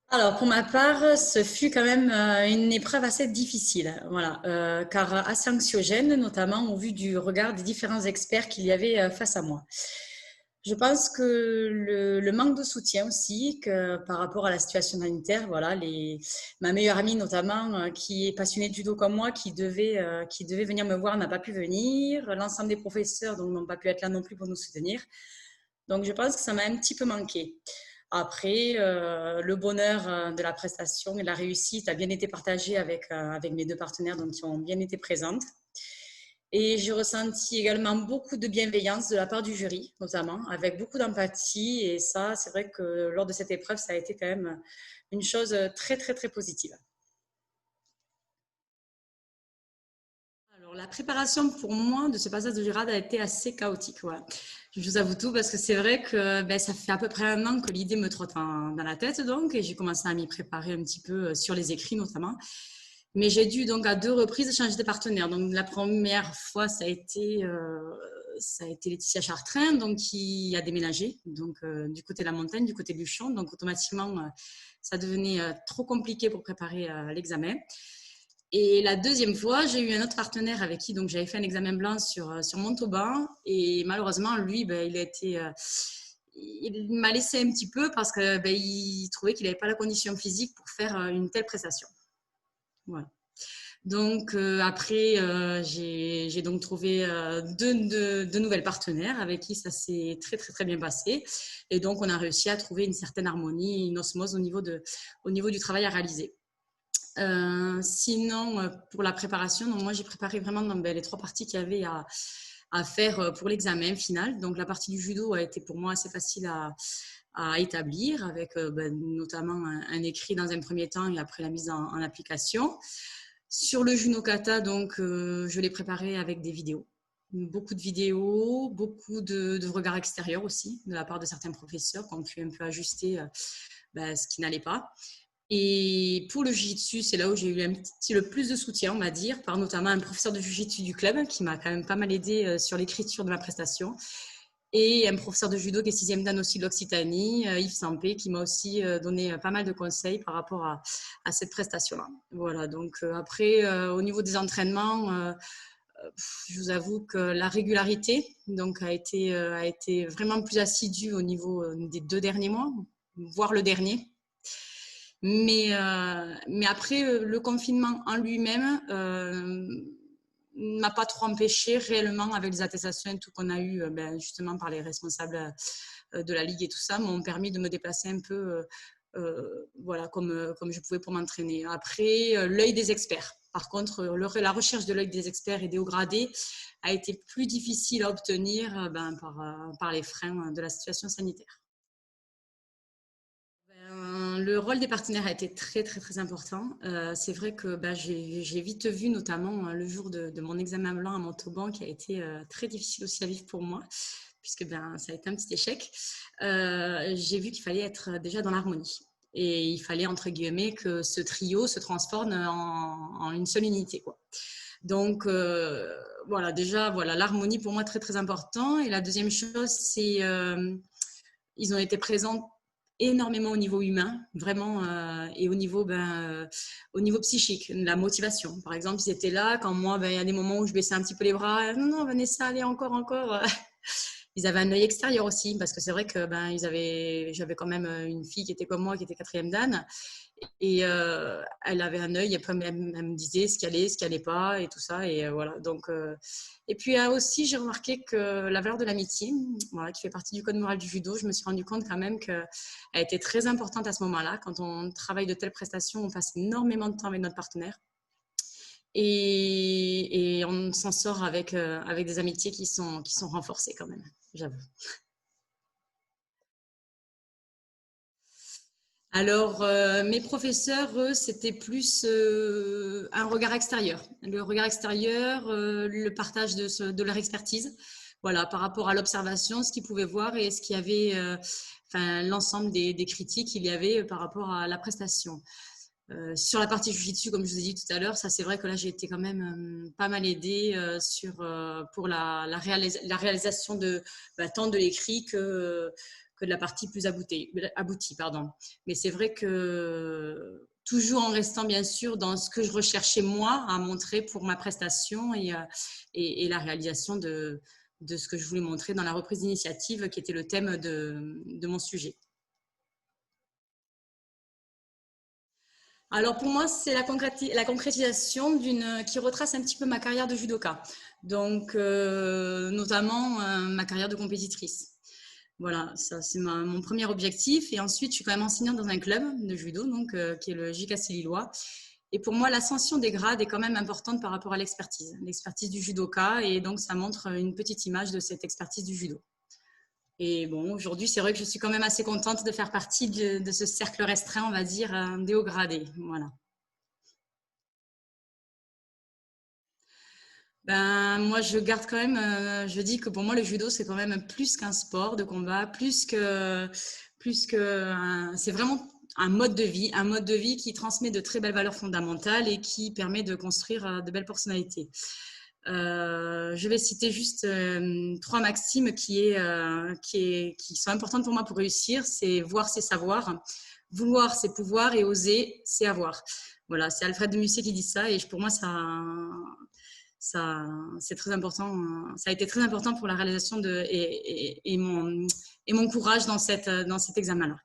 Alors, pour ma part, ce fut quand même une épreuve assez difficile, voilà, car assez anxiogène, notamment au vu du regard des différents experts qu'il y avait face à moi. Je pense que le manque de soutien aussi, que par rapport à la situation sanitaire, voilà, ma meilleure amie notamment, qui est passionnée de judo comme moi, qui devait venir me voir, n'a pas pu venir. L'ensemble des professeurs donc n'ont pas pu être là non plus pour nous soutenir. Donc, je pense que ça m'a un petit peu manqué. Après, le bonheur de la prestation et la réussite a bien été partagé avec mes deux partenaires donc, qui ont bien été présentes. Et j'ai ressenti également beaucoup de bienveillance de la part du jury, notamment, avec beaucoup d'empathie. Et ça, c'est vrai que lors de cette épreuve, ça a été quand même une chose très, très, très positive. Alors, la préparation pour moi de ce passage de Jurade a été assez chaotique. Ouais. Je vous avoue tout parce que c'est vrai que ça fait à peu près un an que l'idée me trotte dans la tête donc et j'ai commencé à m'y préparer un petit peu sur les écrits notamment. Mais j'ai dû donc à deux reprises changer de partenaire. Donc la première fois ça a été Laetitia Chartrain donc qui a déménagé donc du côté de la montagne, du côté du champ. Donc automatiquement ça devenait trop compliqué pour préparer l'examen. Et la deuxième fois, j'ai eu un autre partenaire avec qui donc j'avais fait un examen blanc sur Montauban. Et malheureusement, lui, il m'a laissé un petit peu parce que il trouvait qu'il n'avait pas la condition physique pour faire une telle prestation. Voilà. Donc après, j'ai donc trouvé deux nouvelles partenaires avec qui ça s'est très très très bien passé. Et donc on a réussi à trouver une certaine harmonie, une osmose au niveau du travail à réaliser. Sinon, pour la préparation, donc moi j'ai préparé vraiment les trois parties qu'il y avait à faire pour l'examen final. Donc la partie du judo a été pour moi assez facile à établir avec notamment un écrit dans un premier temps et après la mise en application. Sur le Juno Kata, donc je l'ai préparé avec des vidéos. Beaucoup de vidéos, beaucoup de regards extérieurs aussi de la part de certains professeurs qui ont pu un peu ajuster ce qui n'allait pas. Et pour le jiu-jitsu, c'est là où j'ai eu le plus de soutien, on va dire, par notamment un professeur de jiu-jitsu du club qui m'a quand même pas mal aidé sur l'écriture de ma prestation. Et un professeur de judo qui est 6e dan aussi de l'Occitanie, Yves Sampé, qui m'a aussi donné pas mal de conseils par rapport à cette prestation-là. Voilà, donc après, au niveau des entraînements, je vous avoue que la régularité donc, a été vraiment plus assidue au niveau des 2 derniers mois, voire le dernier. Mais après, le confinement en lui-même m'a pas trop empêché réellement avec les attestations et tout qu'on a eu justement par les responsables de la Ligue et tout ça, m'ont permis de me déplacer un peu voilà, comme je pouvais pour m'entraîner. Après, l'œil des experts. Par contre, la recherche de l'œil des experts et des hauts gradés a été plus difficile à obtenir par les freins de la situation sanitaire. Le rôle des partenaires a été très très très important. C'est vrai que j'ai vite vu, notamment le jour de mon examen blanc à Montauban, qui a été très difficile aussi à vivre pour moi, puisque ça a été un petit échec. J'ai vu qu'il fallait être déjà dans l'harmonie. Et il fallait, entre guillemets, que ce trio se transforme en une seule unité, quoi. Donc, voilà, déjà, voilà, l'harmonie pour moi très très important. Et la deuxième chose, c'est ils ont été présents énormément au niveau humain, vraiment, et au niveau psychique, la motivation. Par exemple, ils étaient là quand moi, il y a des moments où je baissais un petit peu les bras. Non, non, Vanessa, allez, encore, encore. Ils avaient un œil extérieur aussi, parce que c'est vrai que j'avais quand même une fille qui était comme moi, qui était 4e dan, et elle avait un œil, elle me disait ce qui allait pas, et tout ça, et voilà. Donc, et puis aussi, j'ai remarqué que la valeur de l'amitié, voilà, qui fait partie du code moral du judo, je me suis rendu compte quand même qu'elle était très importante à ce moment-là. Quand on travaille de telles prestations, on passe énormément de temps avec notre partenaire. Et on s'en sort avec des amitiés qui sont renforcées quand même, j'avoue. Alors, mes professeurs, eux, c'était plus un regard extérieur. Le regard extérieur, le partage de leur expertise, voilà, par rapport à l'observation, ce qu'ils pouvaient voir et ce qu'il y avait, l'ensemble des critiques qu'il y avait par rapport à la prestation. Sur la partie jiu-jitsu, comme je vous ai dit tout à l'heure, ça c'est vrai que là j'ai été quand même pas mal aidée pour la réalisation de tant de l'écrit que de la partie plus aboutie, pardon. Mais c'est vrai que toujours en restant bien sûr dans ce que je recherchais moi à montrer pour ma prestation et la réalisation de ce que je voulais montrer dans la reprise d'initiative qui était le thème de mon sujet. Alors pour moi, c'est la concrétisation qui retrace un petit peu ma carrière de judoka, donc notamment ma carrière de compétitrice. Voilà, ça c'est mon premier objectif. Et ensuite, je suis quand même enseignante dans un club de judo, donc qui est le JKC Lillois. Et pour moi, l'ascension des grades est quand même importante par rapport à l'expertise du judoka. Et donc, ça montre une petite image de cette expertise du judo. Et bon, aujourd'hui, c'est vrai que je suis quand même assez contente de faire partie de ce cercle restreint, on va dire, des hauts gradés. Voilà. Ben, moi, je garde quand même, je dis que pour moi, le judo, c'est quand même plus qu'un sport de combat, c'est vraiment un mode de vie qui transmet de très belles valeurs fondamentales et qui permet de construire de belles personnalités. Je vais citer juste trois maximes qui sont importantes pour moi pour réussir. C'est voir, c'est savoir, vouloir, c'est pouvoir et oser, c'est avoir. Voilà, c'est Alfred de Musset qui dit ça et pour moi, c'est très important. Ça a été très important pour la réalisation et mon courage dans cet examen-là.